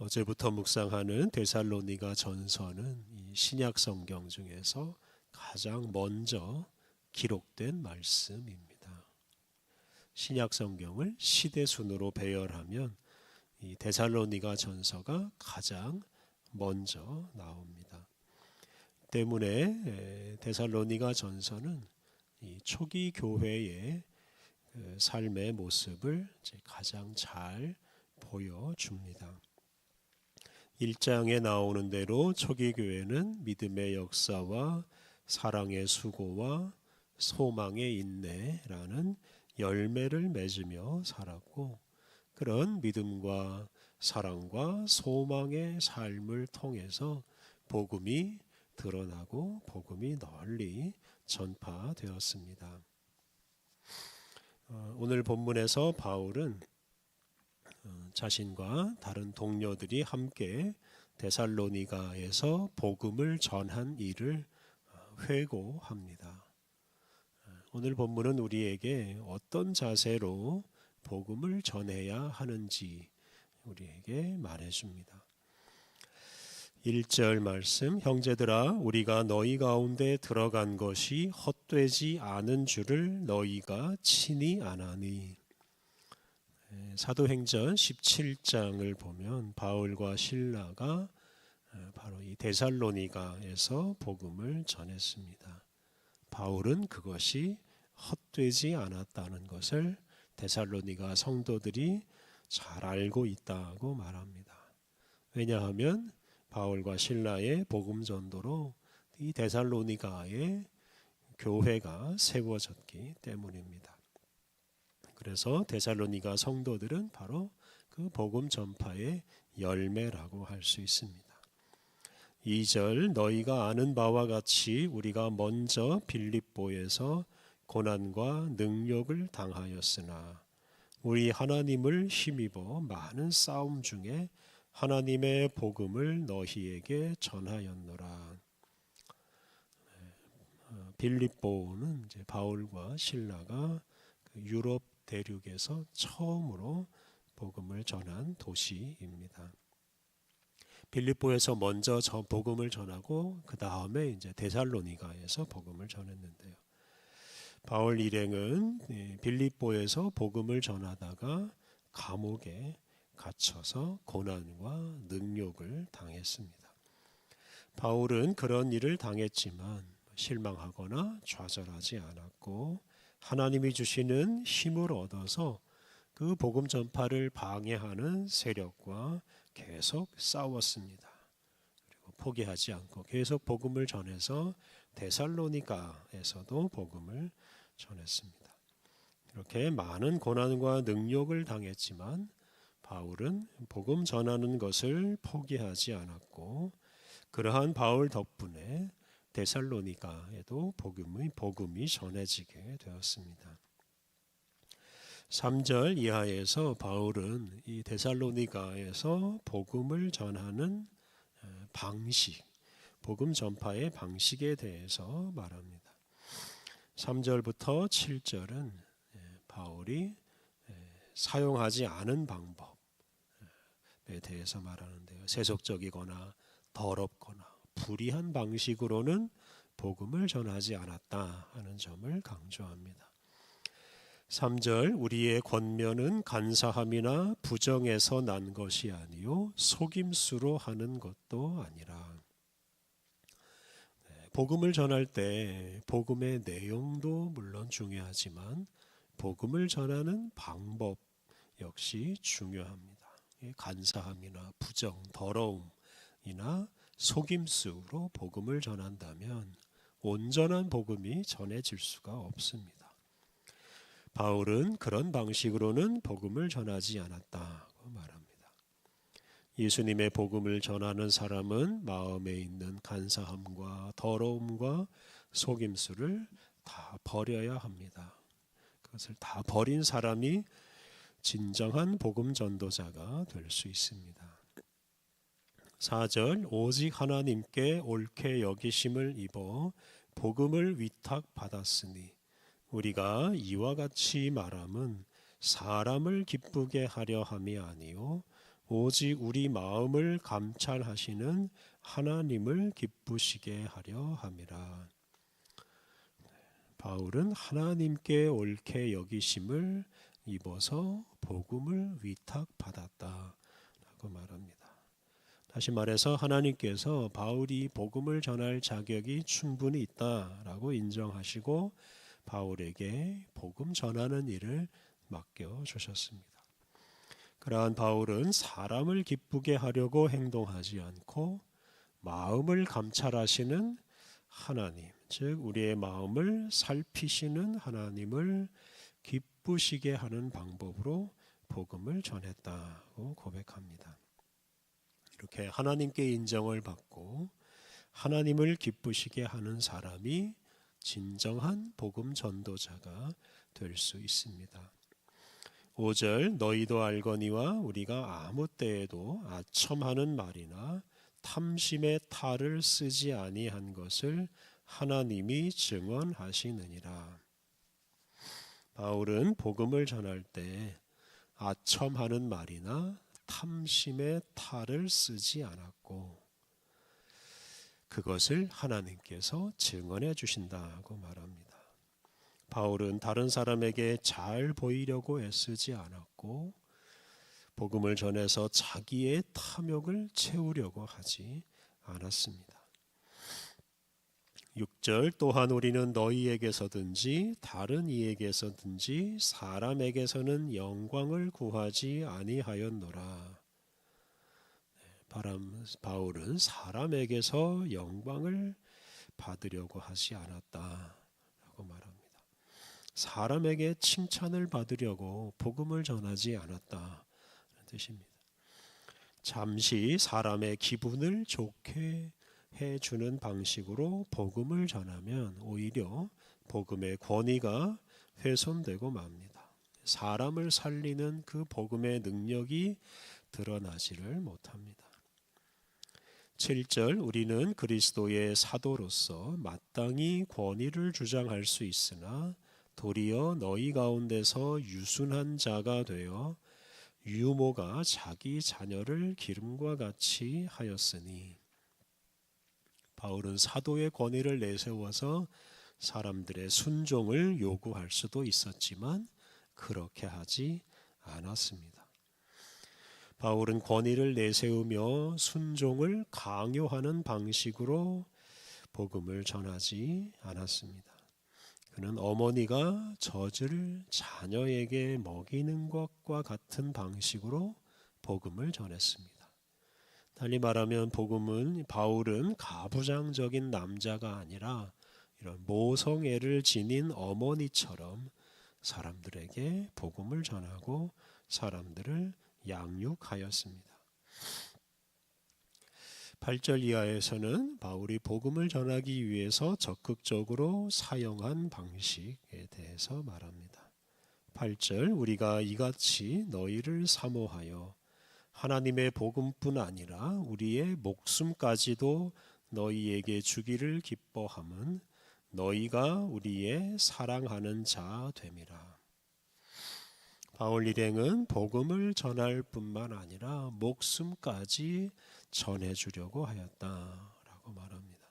어제부터 묵상하는 데살로니가 전서는 이 신약 성경 중에서 가장 먼저 기록된 말씀입니다. 신약 성경을 시대 순으로 배열하면 이 데살로니가 전서가 가장 먼저 나옵니다. 때문에 데살로니가 전서는 이 초기 교회의 삶의 모습을 가장 잘 보여줍니다. 1장에 나오는 대로 초기 교회는 믿음의 역사와 사랑의 수고와 소망의 인내라는 열매를 맺으며 살았고, 그런 믿음과 사랑과 소망의 삶을 통해서 복음이 드러나고 복음이 널리 전파되었습니다. 오늘 본문에서 바울은 자신과 다른 동료들이 함께 데살로니가에서 복음을 전한 일을 회고합니다. 오늘 본문은 우리에게 어떤 자세로 복음을 전해야 하는지 우리에게 말해줍니다. 1절 말씀, 형제들아 우리가 너희 가운데 들어간 것이 헛되지 않은 줄을 너희가 친히 아나니. 사도행전 17장을 보면 바울과 실라가 바로 이 데살로니가에서 복음을 전했습니다. 바울은 그것이 헛되지 않았다는 것을 데살로니가 성도들이 잘 알고 있다고 말합니다. 왜냐하면 바울과 실라의 복음 전도로 이 데살로니가의 교회가 세워졌기 때문입니다. 그래서 데살로니가 성도들은 바로 그 복음 전파의 열매라고 할 수 있습니다. 2절, 너희가 아는 바와 같이 우리가 먼저 빌립보에서 고난과 능욕을 당하였으나 우리 하나님을 힘입어 많은 싸움 중에 하나님의 복음을 너희에게 전하였노라. 빌립보는 이제 바울과 실라가 유럽 대륙에서 처음으로 복음을 전한 도시입니다. 빌립보에서 먼저 복음을 전하고 그 다음에 이제 데살로니가에서 복음을 전했는데요. 바울 일행은 빌립보에서 복음을 전하다가 감옥에 갇혀서 고난과 능욕을 당했습니다. 바울은 그런 일을 당했지만 실망하거나 좌절하지 않았고 하나님이 주시는 힘을 얻어서 그 복음 전파를 방해하는 세력과 계속 싸웠습니다. 그리고 포기하지 않고 계속 복음을 전해서 데살로니가에서도 복음을 전했습니다. 이렇게 많은 고난과 능욕을 당했지만 바울은 복음 전하는 것을 포기하지 않았고, 그러한 바울 덕분에 데살로니가에도 복음이 전해지게 되었습니다. 3절 이하에서 바울은 이 데살로니가에서 복음을 전하는 방식, 복음 전파의 방식에 대해서 말합니다. 3절부터 7절은 바울이 사용하지 않은 방법에 대해서 말하는데요. 세속적이거나 더럽거나 불의한 방식으로는 복음을 전하지 않았다 하는 점을 강조합니다. 3절, 우리의 권면은 간사함이나 부정에서 난 것이 아니요 속임수로 하는 것도 아니라. 복음을 전할 때 복음의 내용도 물론 중요하지만 복음을 전하는 방법 역시 중요합니다. 간사함이나 부정, 더러움이나 속임수로 복음을 전한다면 온전한 복음이 전해질 수가 없습니다. 바울은 그런 방식으로는 복음을 전하지 않았다고 말합니다. 예수님의 복음을 전하는 사람은 마음에 있는 간사함과 더러움과 속임수를 다 버려야 합니다. 그것을 다 버린 사람이 진정한 복음 전도자가 될 수 있습니다. 4절, 오직 하나님께 옳게 여기심을 입어 복음을 위탁받았으니 우리가 이와 같이 말함은 사람을 기쁘게 하려 함이 아니요 오직 우리 마음을 감찰하시는 하나님을 기쁘시게 하려 함이라. 바울은 하나님께 옳게 여기심을 입어서 복음을 위탁받았다라고 말합니다. 다시 말해서 하나님께서 바울이 복음을 전할 자격이 충분히 있다라고 인정하시고 바울에게 복음 전하는 일을 맡겨주셨습니다. 그러한 바울은 사람을 기쁘게 하려고 행동하지 않고 마음을 감찰하시는 하나님, 즉 우리의 마음을 살피시는 하나님을 기쁘시게 하는 방법으로 복음을 전했다고 고백합니다. 이렇게 하나님께 인정을 받고 하나님을 기쁘시게 하는 사람이 진정한 복음 전도자가 될 수 있습니다. 5절 너희도 알거니와 우리가 아무 때에도 아첨하는 말이나 탐심의 탈을 쓰지 아니한 것을 하나님이 증언하시느니라. 바울은 복음을 전할 때 아첨하는 말이나 탐심의 탈을 쓰지 않았고 그것을 하나님께서 증언해 주신다고 말합니다. 바울은 다른 사람에게 잘 보이려고 애쓰지 않았고 복음을 전해서 자기의 탐욕을 채우려고 하지 않았습니다. 6절 또한 우리는 너희에게서든지 다른 이에게서든지 사람에게서는 영광을 구하지 아니하였노라. 바울은 사람에게서 영광을 받으려고 하지 않았다라고 말합니다. 사람에게 칭찬을 받으려고 복음을 전하지 않았다는 뜻입니다. 잠시 사람의 기분을 좋게 해주는 방식으로 복음을 전하면 오히려 복음의 권위가 훼손되고 맙니다. 사람을 살리는 그 복음의 능력이 드러나지를 못합니다. 7절 우리는 그리스도의 사도로서 마땅히 권위를 주장할 수 있으나 도리어 너희 가운데서 유순한 자가 되어 유모가 자기 자녀를 기름과 같이 하였으니 바울은 사도의 권위를 내세워서 사람들의 순종을 요구할 수도 있었지만 그렇게 하지 않았습니다. 바울은 권위를 내세우며 순종을 강요하는 방식으로 복음을 전하지 않았습니다. 그는 어머니가 젖을 자녀에게 먹이는 것과 같은 방식으로 복음을 전했습니다. 달리 말하면 바울은 가부장적인 남자가 아니라 이런 모성애를 지닌 어머니처럼 사람들에게 복음을 전하고 사람들을 양육하였습니다. 8절 이하에서는 바울이 복음을 전하기 위해서 적극적으로 사용한 방식에 대해서 말합니다. 8절 우리가 이같이 너희를 사모하여 하나님의 복음뿐 아니라 우리의 목숨까지도 너희에게 주기를 기뻐함은 너희가 우리의 사랑하는 자 됨이라. 바울 일행은 복음을 전할 뿐만 아니라 목숨까지 전해주려고 하였다라고 말합니다.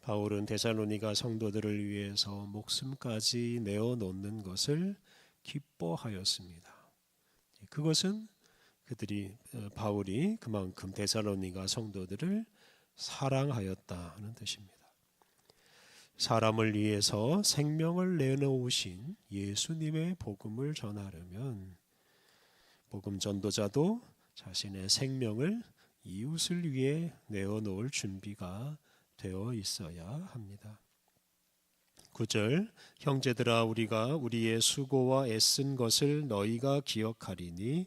바울은 데살로니가 성도들을 위해서 목숨까지 내어놓는 것을 기뻐하였습니다. 그것은 바울이 그만큼 데살로니가 성도들을 사랑하였다는 뜻입니다. 사람을 위해서 생명을 내놓으신 예수님의 복음을 전하려면 복음 전도자도 자신의 생명을 이웃을 위해 내어놓을 준비가 되어 있어야 합니다. 9절 형제들아 우리가 우리의 수고와 애쓴 것을 너희가 기억하리니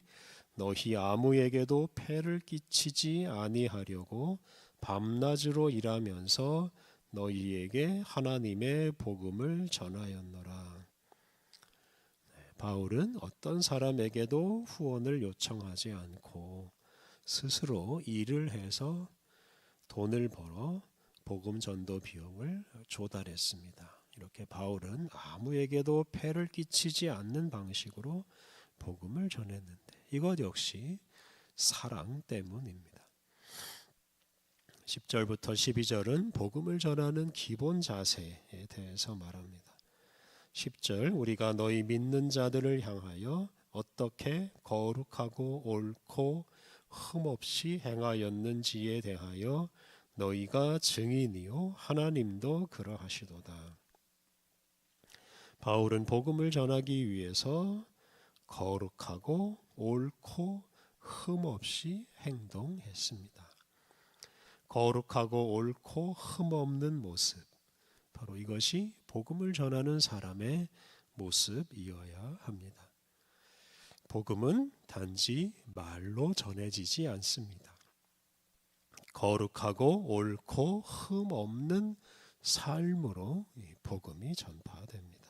너희 아무에게도 폐를 끼치지 아니하려고 밤낮으로 일하면서 너희에게 하나님의 복음을 전하였노라. 바울은 어떤 사람에게도 후원을 요청하지 않고 스스로 일을 해서 돈을 벌어 복음 전도 비용을 조달했습니다. 이렇게 바울은 아무에게도 폐를 끼치지 않는 방식으로 복음을 전했는데 이것 역시 사랑 때문입니다. 10절부터 12절은 복음을 전하는 기본 자세에 대해서 말합니다. 10절 우리가 너희 믿는 자들을 향하여 어떻게 거룩하고 옳고 흠없이 행하였는지에 대하여 너희가 증인이요 하나님도 그러하시도다. 바울은 복음을 전하기 위해서 거룩하고 옳고 흠없이 행동했습니다. 거룩하고 옳고 흠없는 모습, 바로 이것이 복음을 전하는 사람의 모습이어야 합니다. 복음은 단지 말로 전해지지 않습니다. 거룩하고 옳고 흠없는 삶으로 이 복음이 전파됩니다.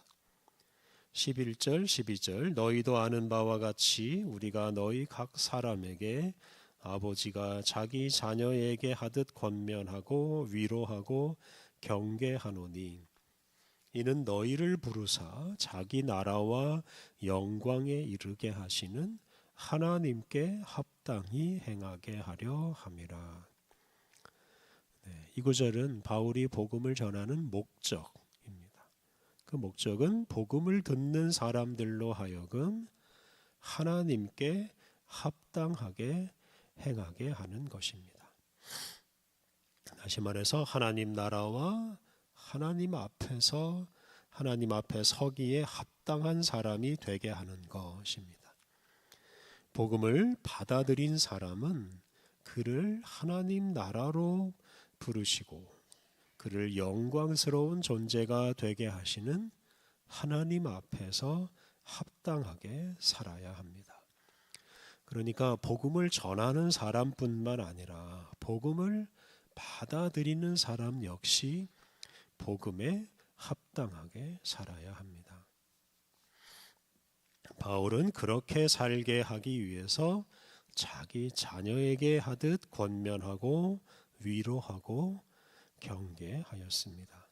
11절 12절 너희도 아는 바와 같이 우리가 너희 각 사람에게 아버지가 자기 자녀에게 하듯 권면하고 위로하고 경계하노니 이는 너희를 부르사 자기 나라와 영광에 이르게 하시는 하나님께 합당히 행하게 하려 함이라. 이 구절은 바울이 복음을 전하는 목적입니다. 그 목적은 복음을 듣는 사람들로 하여금 하나님께 합당하게 행하게 하는 것입니다. 다시 말해서 하나님 나라와 하나님 앞에서 하나님 앞에 서기에 합당한 사람이 되게 하는 것입니다. 복음을 받아들인 사람은 그를 하나님 나라로 부르시고 그를 영광스러운 존재가 되게 하시는 하나님 앞에서 합당하게 살아야 합니다. 그러니까 복음을 전하는 사람뿐만 아니라 복음을 받아들이는 사람 역시 복음에 합당하게 살아야 합니다. 바울은 그렇게 살게 하기 위해서 자기 자녀에게 하듯 권면하고 위로하고 경계하였습니다.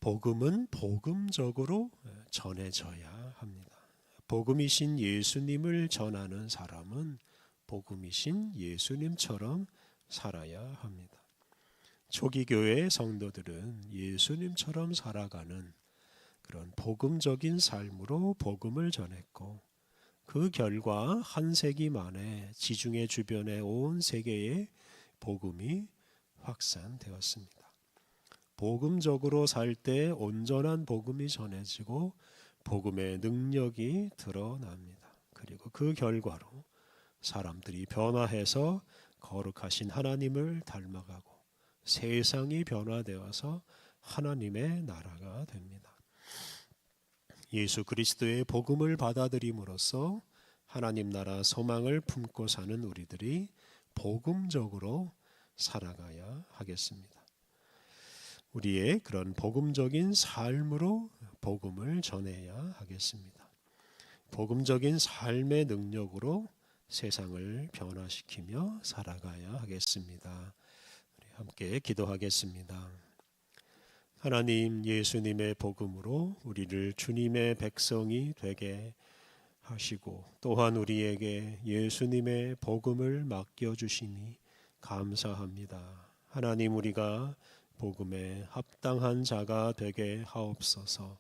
복음은 복음적으로 전해져야 합니다. 복음이신 예수님을 전하는 사람은 복음이신 예수님처럼 살아야 합니다. 초기 교회 성도들은 예수님처럼 살아가는 그런 복음적인 삶으로 복음을 전했고 그 결과 한 세기 만에 지중해 주변의 온 세계에 복음이 확산되었습니다. 복음적으로 살 때 온전한 복음이 전해지고 복음의 능력이 드러납니다. 그리고 그 결과로 사람들이 변화해서 거룩하신 하나님을 닮아가고 세상이 변화되어서 하나님의 나라가 됩니다. 예수 그리스도의 복음을 받아들임으로써 하나님 나라 소망을 품고 사는 우리들이 복음적으로 살아가야 하겠습니다. 우리의 그런 복음적인 삶으로 복음을 전해야 하겠습니다. 복음적인 삶의 능력으로 세상을 변화시키며 살아가야 하겠습니다. 우리 함께 기도하겠습니다. 하나님, 예수님의 복음으로 우리를 주님의 백성이 되게 하시고 또한 우리에게 예수님의 복음을 맡겨주시니 감사합니다. 하나님, 우리가 복음에 합당한 자가 되게 하옵소서.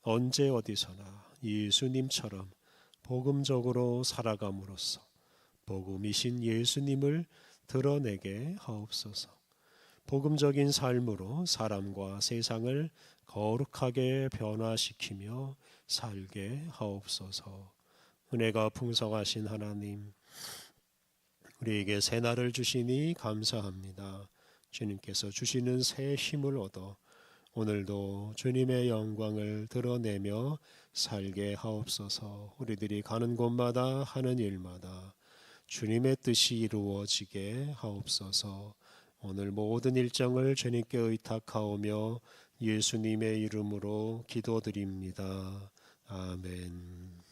언제 어디서나 예수님처럼 복음적으로 살아감으로써 복음이신 예수님을 드러내게 하옵소서. 복음적인 삶으로 사람과 세상을 거룩하게 변화시키며 살게 하옵소서. 은혜가 풍성하신 하나님, 우리에게 새 날을 주시니 감사합니다. 주님께서 주시는 새 힘을 얻어 오늘도 주님의 영광을 드러내며 살게 하옵소서. 우리들이 가는 곳마다 하는 일마다 주님의 뜻이 이루어지게 하옵소서. 오늘 모든 일정을 주님께 의탁하오며 예수님의 이름으로 기도드립니다. 아멘.